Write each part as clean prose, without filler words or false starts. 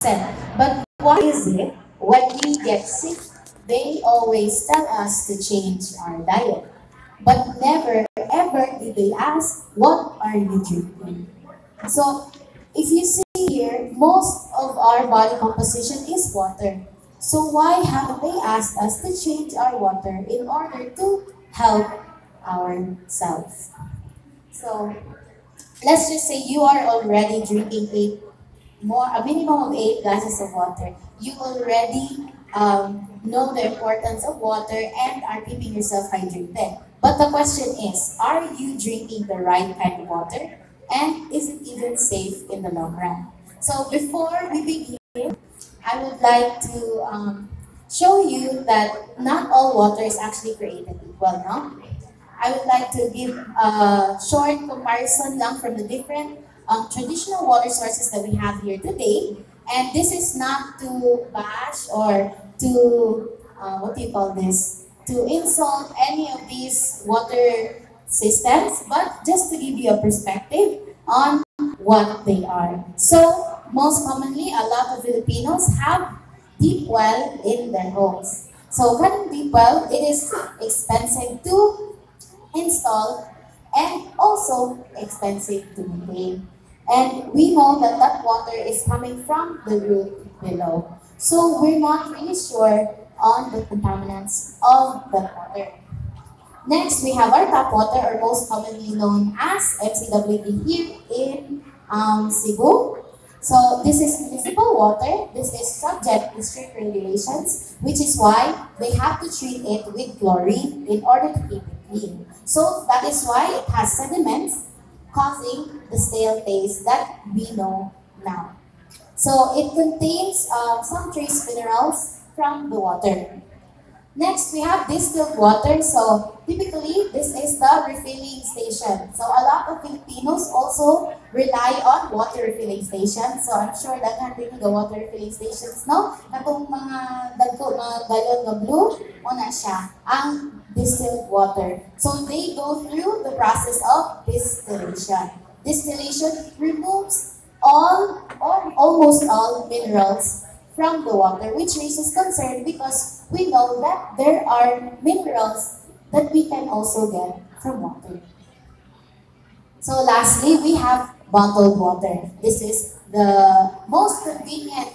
But why is it when we get sick, they always tell us to change our diet? But never ever did they ask, what are you drinking? So, if you see here, most of our body composition is water. So, why haven't they asked us to change our water in order to help ourselves? So, let's just say you are already drinking a minimum of 8 glasses of water. You already know the importance of water and are keeping yourself hydrated. But the question is, are you drinking the right kind of water? And is it even safe in the long run? So before we begin, I would like to show you that not all water is actually created equal, no? I would like to give a short comparison lang from the different traditional water sources that we have here today. And this is not to bash or to, what do you call this, to insult any of these water systems, but just to give you a perspective on what they are. So, most commonly, a lot of Filipinos have deep well in their homes. So, having deep well, it is expensive to install and also expensive to maintain. And we know that that water is coming from the root below. So we're not really sure on the contaminants of that water. Next, we have our tap water, or most commonly known as MCWD here in Cebu. So this is municipal water. This is subject to strict regulations, which is why they have to treat it with chlorine in order to keep it clean. So that is why it has sediments causing the stale taste that we know now. So it contains some trace minerals from the water. Next, we have distilled water. So typically, this is the refilling station. So a lot of Filipinos also rely on water refilling stations. So I'm sure that handling the water refilling stations, no? Katong mga dagko mga galon nga blue, una siya, ang distilled water. So they go through the process of distillation. Distillation removes all or almost all minerals from the water, which raises concern because we know that there are minerals that we can also get from water. So lastly, we have bottled water. This is the most convenient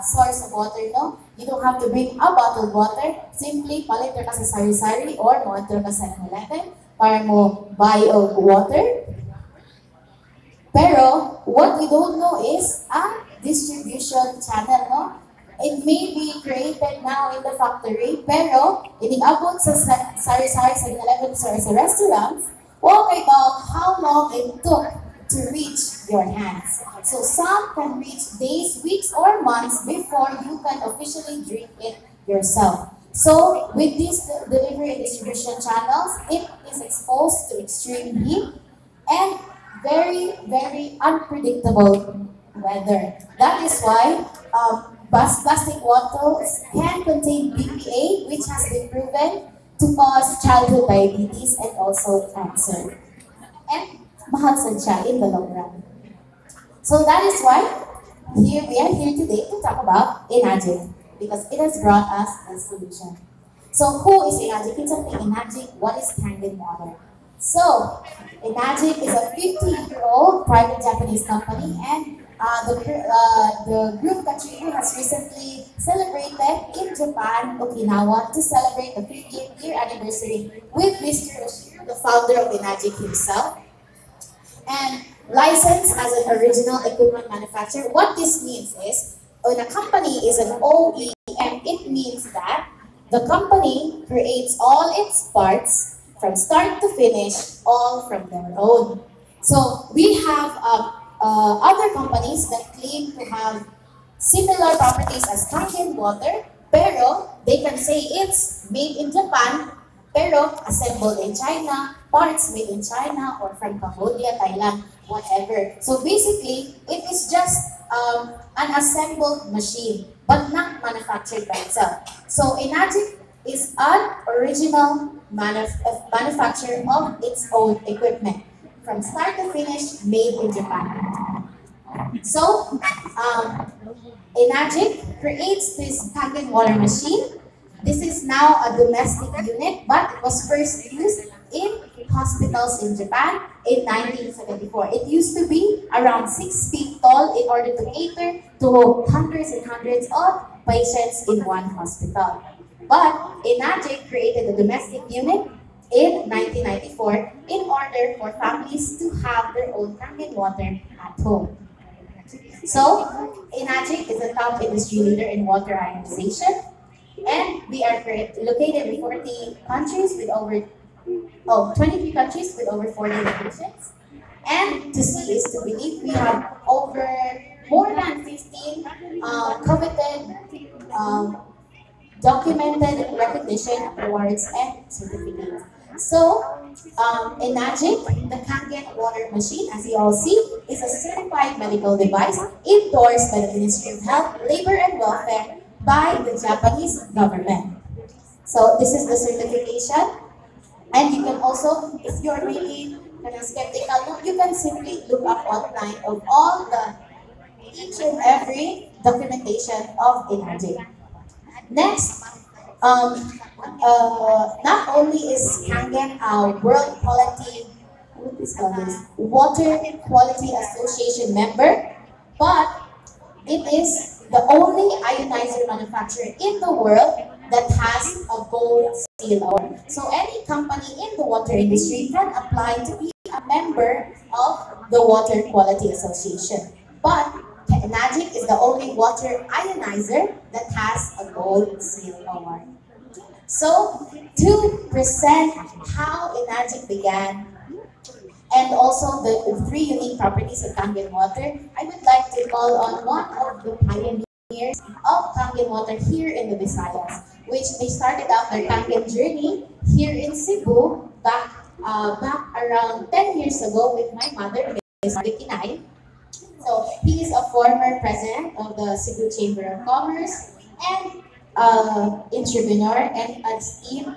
source of water, no? You don't have to bring a bottled water. Simply, palit ka sa sari-sari or mo-enter ka sa 7-Eleven para mo buy of water. Pero, what we don't know is a distribution channel, no? It may be created now in the factory, pero iniabot sa sari-sari, sa 7-Eleven or sa restaurants, okay about how long it took to reach your hands. So some can reach days, weeks, or months before you can officially drink it yourself. So with these delivery and distribution channels, it is exposed to extreme heat and very, very unpredictable weather. That is why plastic bottles can contain BPA, which has been proven to cause childhood diabetes and also cancer. And mahal siya in the long run. So that is why we are here today to talk about Enagic, because it has brought us a solution. So who is Enagic? It's something Enagic. What is Kangen water? So Enagic is a 50-year-old private Japanese company, and the group Kachiku has recently celebrated in Japan, Okinawa, to celebrate the 50th year anniversary with Mr. Yoshiro, the founder of Enagic himself, and licensed as an original equipment manufacturer. What this means is, when a company is an OEM, it means that the company creates all its parts from start to finish, all from their own. So we have other companies that claim to have similar properties as Kangen water, pero they can say it's made in Japan, pero assembled in China, parts made in China or from Cambodia, Thailand, whatever. So basically, it is just an assembled machine, but not manufactured by itself. So Enagic is an original manufacturer of its own equipment, from start to finish, made in Japan. So, Enagic creates this Kangen water machine. This is now a domestic unit, but it was first used in hospitals in Japan in 1974. It used to be around 6 feet tall in order to cater to hundreds and hundreds of patients in one hospital. But Enagic created a domestic unit in 1994 in order for families to have their own Kangen water at home. So, Enagic is a top industry leader in water ionization, and we are located in 40 countries with over 23 countries with over 40 locations. And to see is to believe, we have over more than 15 coveted, documented recognition awards and certificates. So, Enagic, the Kangen water machine, as you all see, is a certified medical device endorsed by the Ministry of Health, Labor and Welfare by the Japanese government. So this is the certification. And you can also, if you're really kind of skeptical, no, you can simply look up online of all the each and every documentation of Enagic. Next, not only is Kangen a World Quality, what is called this, Water Quality Association member, but it is the only ionizer manufacturer in the world that has a gold seal award. So any company in the water industry can apply to be a member of the Water Quality Association. But Enagic is the only water ionizer that has a gold seal award. So to present how Enagic began and also the three unique properties of Kangen water, I would like to call on one of the pioneers of Kangen water here in the Visayas, which they started out their Kangen journey here in Cebu back around 10 years ago with my mother, Ms. Marikina. So he is a former president of the Cebu Chamber of Commerce and entrepreneur and a esteemed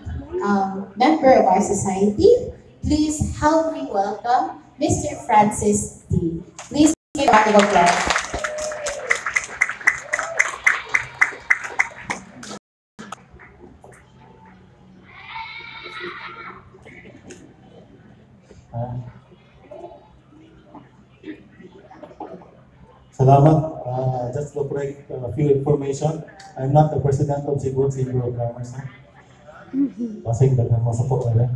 member of our society. Please help me welcome Mr. Francis T. Please give a round of applause. Salamat. Just to break a few information, I'm not the president of Cebu Chamber of Commerce. Pasig dagan mo sa po wala.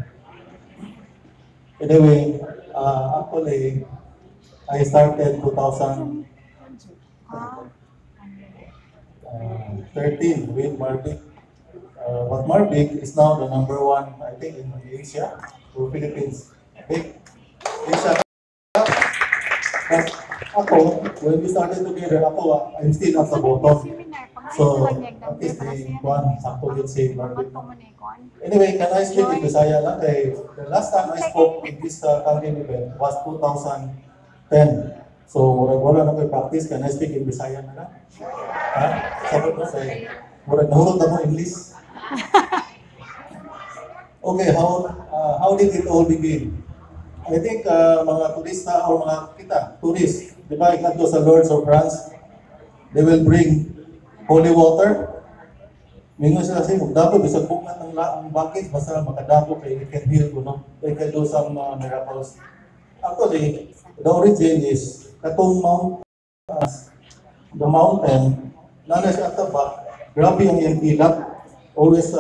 Anyway, actually, I started 2013 with Marvic. But Marvic is now the #1, I think, in Asia or Philippines. Big Asia. But ako, when we started together, I'm still at the bottom. So, at least the one, sakto yun si Marvic. Anyway, can I speak in Bisaya lang? The last time I spoke in this Kangen event was 2010. So, wala na kayo practice. Can I speak in Bisaya na lang? Ha? Sabi ko say, nahulog na mo English. Okay, how did it all begin? I think mga turista or mga tourists, di ba, ikadto sa Lourdes of France, they will bring holy water. Mingon sila kasi, magdako, bisag bukat ng bucket, basta makadako kay it can heal ko, no? They can do some miracles. Actually, the origin is, katong the mountain, nanas at the back, grabe ang iyang ilap, always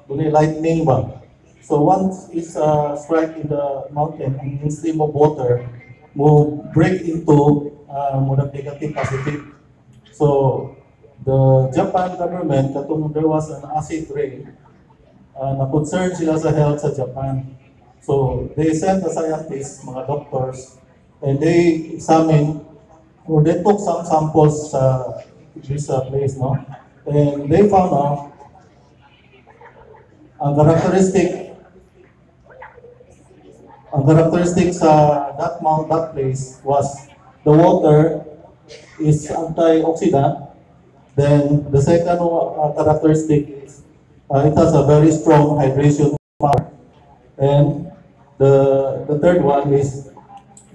dunay lightning ba. So once it's strike in the mountain, and in stream of water will break into negative positive. So the Japan government, katong there was an acid rain, na-concern sila sa health sa Japan. So they sent the scientists, mga doctors, and they examined, or they took some samples sa this place, no? And they found out ang characteristic sa that place was the water is antioxidant. Then the second characteristic is it has a very strong hydration power. And the third one is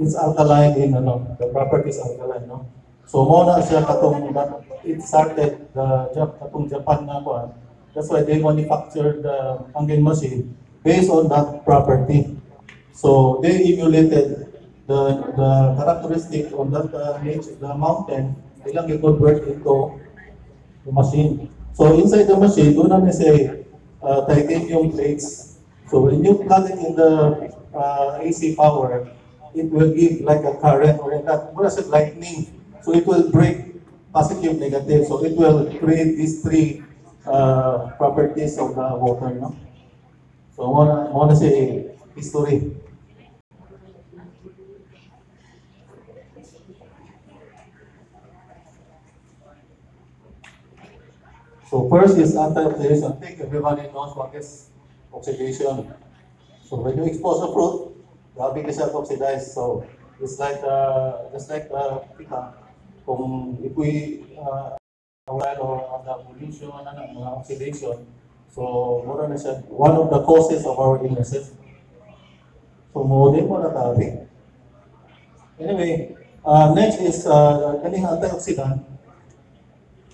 it's alkaline in the properties alkaline, no? So mo na siya katong it started katong Japan na ko. That's why they manufactured the hanging machine based on that property. So they emulated the characteristic on that the mountain, ilang i-convert into the machine. So inside the machine, doon namin say titanium plates. So when you plug it in the AC power, it will give like a current or that lightning. So it will break positive, negative. So it will create these three properties of the water, no? So I want to say history. So first is anti-oxidation. I think everybody knows what is oxidation. So when you expose a fruit, grabe ka siya oxidized. So it's like just like kung if we aware of the pollution and oxidation, so mura na siya one of the causes of our illnesses. So mo din mo na tabi. Anyway, next is kaning antioxidant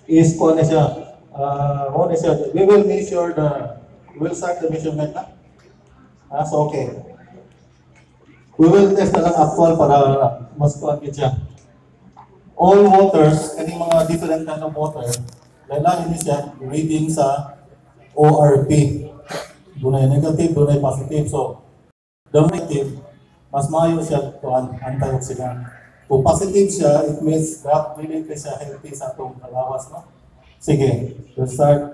is ko na siya. We will measure we will start the measurement na. So okay. We will test na lang actual para mas kuwagit siya. All waters, any mga different kind of water, lalagyan niya siya reading sa ORP. Dunay negative, dunay positive. So, the negative, mas mayo siya to antioxidant. Kung positive siya, it means that really siya healthy sa itong kalawas, no? Sige, we'll start.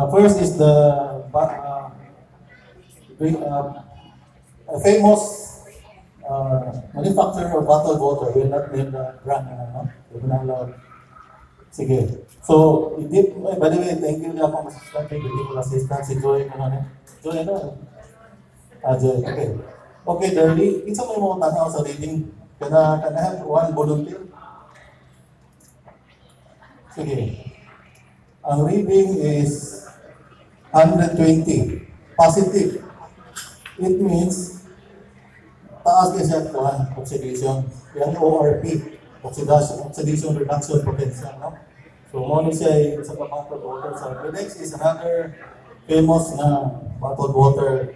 First is the famous manufacturer of bottled water. We'll not name the brand, no? We'll not allow. Sige. So, by the way, thank you na akong assistant, thank you for assistant, si Joy, Joy, Joy, okay. Okay, it's may mga tanaw sa reading. Can I have one volunteer? Sige. Ang reading is 120. Positive. It means taas ka siya kuhan, oxidation. Yan ORP, oxidation reduction potential. No? So, mo siya sa bottled water. So, the next is another famous na bottled water.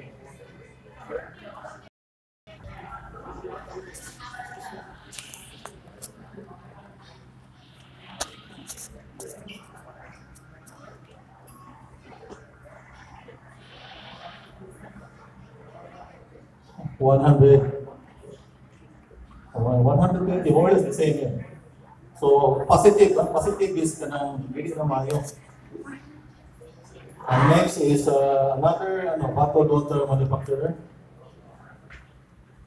$120, more or less the same here. So positive is kanang hindi na mayo. And next is another bottled water manufacturer.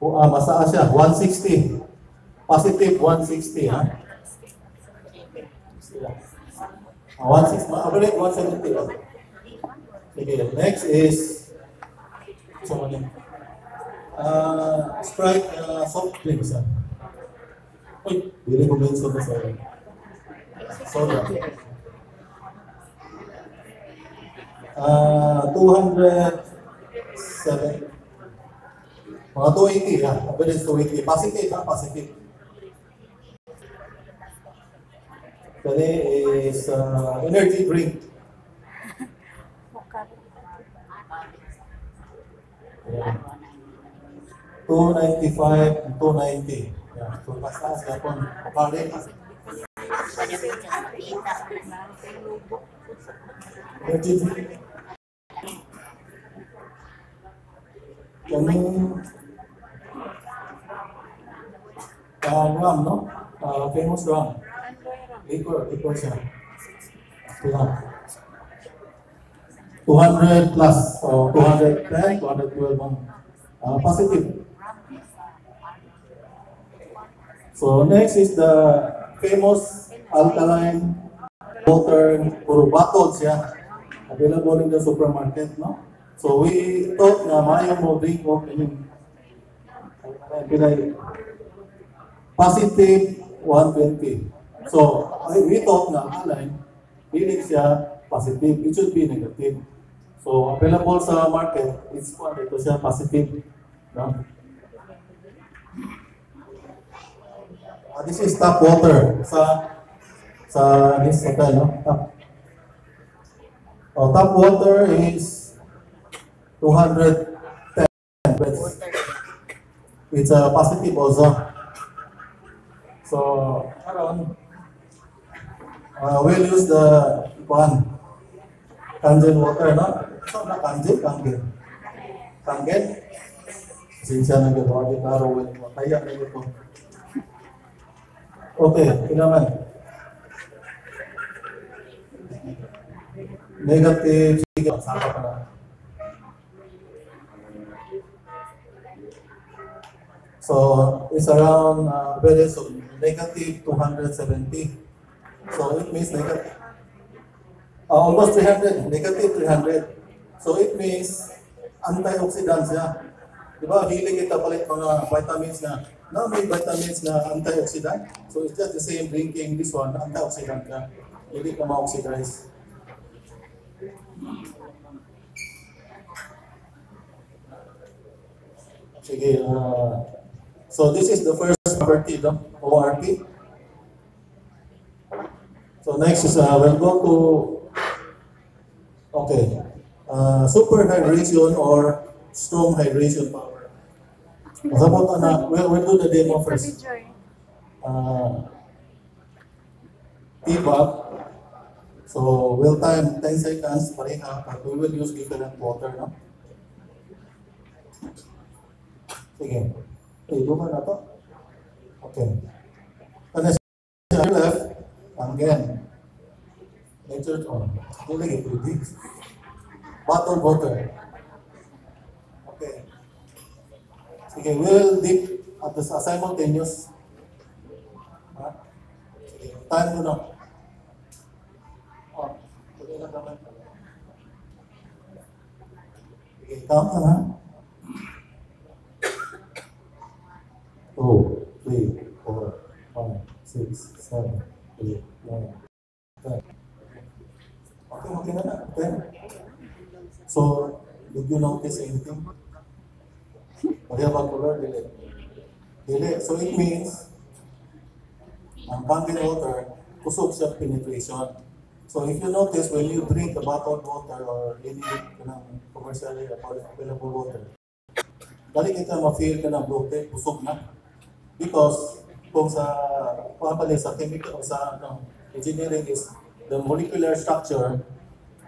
Masa siya 160. Positive 160, ha? 160, average 170. Okay, next is Sprite soft drinks. Uy, hindi ko mention na sa soda. 207. Mga 280, ha? Average 280. Positive, ha? Positive. Kani is energy drink. Yeah. 295 and 290. Yeah, so taas kapon kapare. Ram, no? Famous ram. Liquor siya. 200 plus, so 210, 212 positive. So next is the famous alkaline water, puro bottles siya, available in the supermarket, no? So we thought na mayo mo drink of positive 120. So we thought na alkaline, hindi siya positive, it should be negative. So available sa market is ito siya positive, no? This is tap water sa this hotel, no? Tap water is 210 beds. It's a positive also. So around we'll use the Kangen water, no? So na Kangen. Sinsya na gano'n, di klaro, kaya na ito. Okay, kailangan. Negative, sige, saka pa na. So, it's around, so negative 270. So, it means negative, almost 300, negative 300. So, it means antioxidant siya. Diba, hilig kita palit mga vitamins na may vitamins na antioxidant. So, it's just the same drinking this one, antioxidant ka. Hindi ka ma-oxidize. Sige, so this is the first property, no? ORP. So next is, we'll go to, okay, super hydration or strong hydration power. Sabot na, we'll do the demo first. T-Bug. So we'll time 10 seconds pareha, but we will use different water, no? Sige. Luma na to. Okay. And as your left, again. Nature on. Hindi pwede. Bottled water. Okay. Sige, we'll dip at the simultaneous. Sige, time mo na. Okay, count na ha. 2, 3, 4, 5, 6, 7, 8, 9, 10. Okay na. 10. So, did you notice anything? Pareha ba color? Dili. So, it means, ang Kangen water, kusog siya penetration. So, if you notice, when you drink the bottled water or any commercially available water, dali kita ma-feel ka na bloated, kusog na. Because kung sa chemical sa engineering is the molecular structure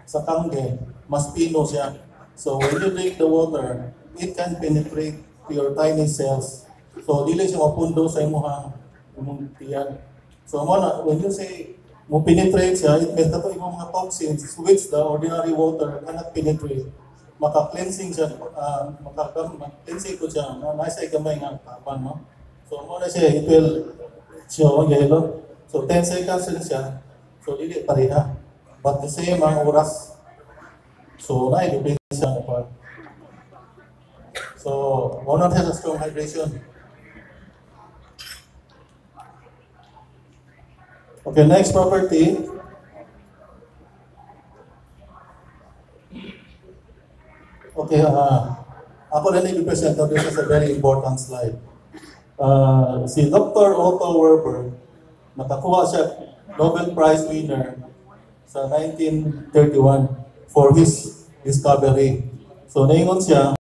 sa Kangen mas pino siya. So when you drink the water, it can penetrate to your tiny cells. So dili siya mapundo sa imong tiyan. So when you say mo penetrate siya, it means dato imong mga toxins which the ordinary water cannot penetrate. Maka-cleansing siya, maka-cleansing ko siya, nasa gamay nga kapan, no? So, muna siya, it will show yellow. So, 10 seconds rin siya. So, dili pareha. But the same ang oras. So, na-depende siya na pa. So, muna siya sa strong hydration. Okay, next property. Okay, ako rin i-present. This is a very important slide. Si Dr. Otto Warburg, nakakuha siya Nobel Prize winner sa 1931 for his discovery. So, naingon siya,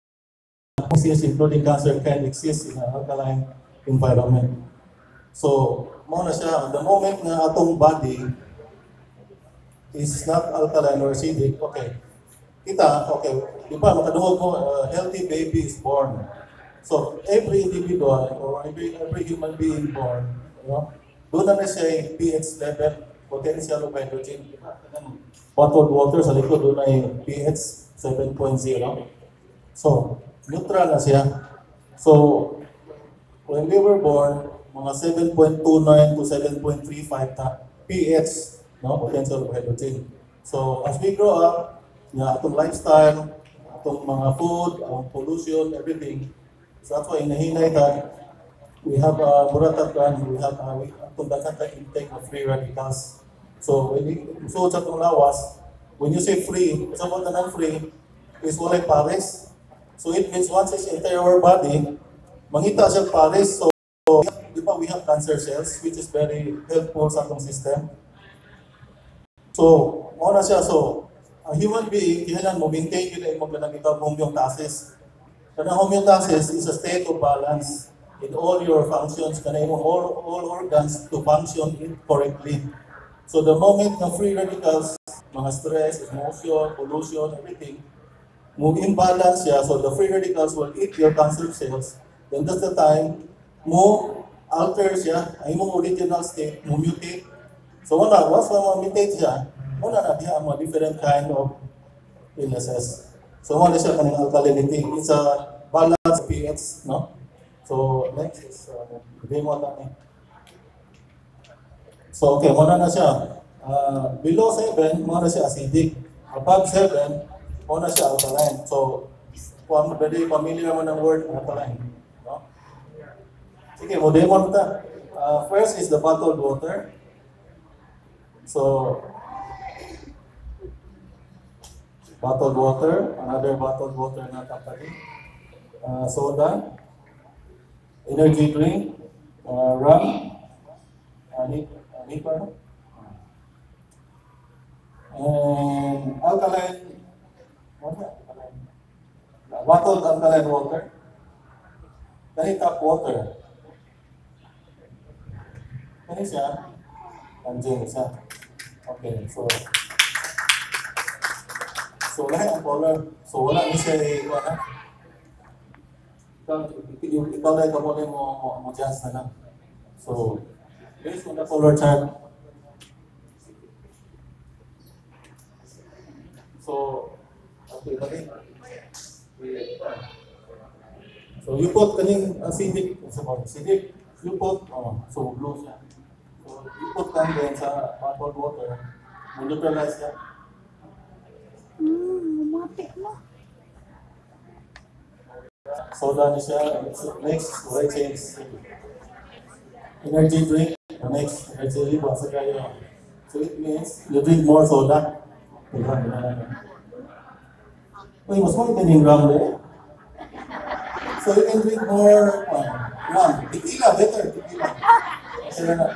including cancer can exist in an alkaline environment. So, muna siya, the moment na atong body is not alkaline or acidic, okay, di ba, makadungog mo, a healthy baby is born. So, every individual or every human being born, doon na siya yung pH level, potential of hydrogen. Bottled water sa likod, doon ay pH 7.0. So, neutral na siya. So, when we were born, mga 7.29 to 7.35 na pH, potential of hydrogen. So, as we grow up, atong lifestyle, atong mga food, ang pollution, everything. So that's why inahinay that we have atong daghang intake of free radicals. So when you sa atong lawas, when you say free, sa mga nang free, is walay pares. So it means once it's enter our body, mangita siya pares. So di ba we have cancer cells which is very helpful sa atong system. So, mo na siya. So, a human being, kailangan mo maintain yun ay maglanagita homeostasis. Kanang homeostasis is a state of balance in all your functions, kanang all organs to function correctly. So the moment ng free radicals, mga stress, emotion, pollution, everything, move imbalance siya, so the free radicals will eat your cancer cells, then that's the time mo alter siya, ay mong original state, mo mutate. So once ma-mutate siya, muna na diya ang mga different kind of illnesses. So muna siya kanang alkalinity. It's a balance pH, no? So next is demo natin. So okay, muna na siya. Below 7, muna siya acidic. Above 7, muna siya alkaline. So kung very familiar mo ng word alkaline, no? Sige, mo demo ta. First is the bottled water. So bottled water, another bottled water na tapari. Soda, energy drink, rum, liquor, and alkaline, bottled alkaline water, then tap water. Ano siya? Andiyan siya. Okay, so lahat ang color. So wala ni siya wala. Ikaw na ikaw mo adjust na lang. So based on the color chart. So okay, so you put kaning acidic, you put so blue siya. So you put then sa bottled water, neutralize siya. Matik mo. Soda na siya. Next, white change. Energy drink. Next, energy drink. So it means you drink more soda. Uy, mas mo yung gram there. So you can drink more rum. Tequila, better. Tequila. Sila na.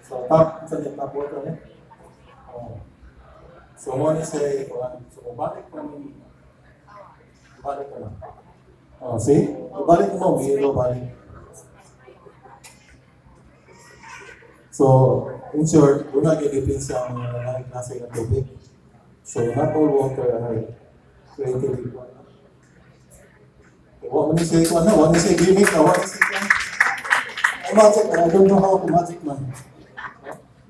So top water niya. So one is so balik ka na. See? Balik mo, yellow balik. So, in short, una gilipin sa mga klase ng tubig. So, not all water are created equal. What when you say gimmick, what is it? Magic, I don't know how to magic man.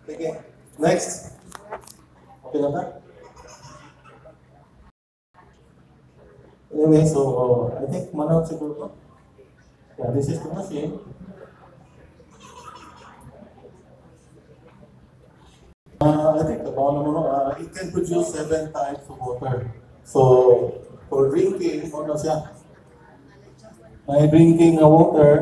Okay, next. Okay na ba? Anyway, so I think manood siguro to. Yeah, this is the machine. I think it can produce 7 types of water. So for drinking, ano siya? May drinking water,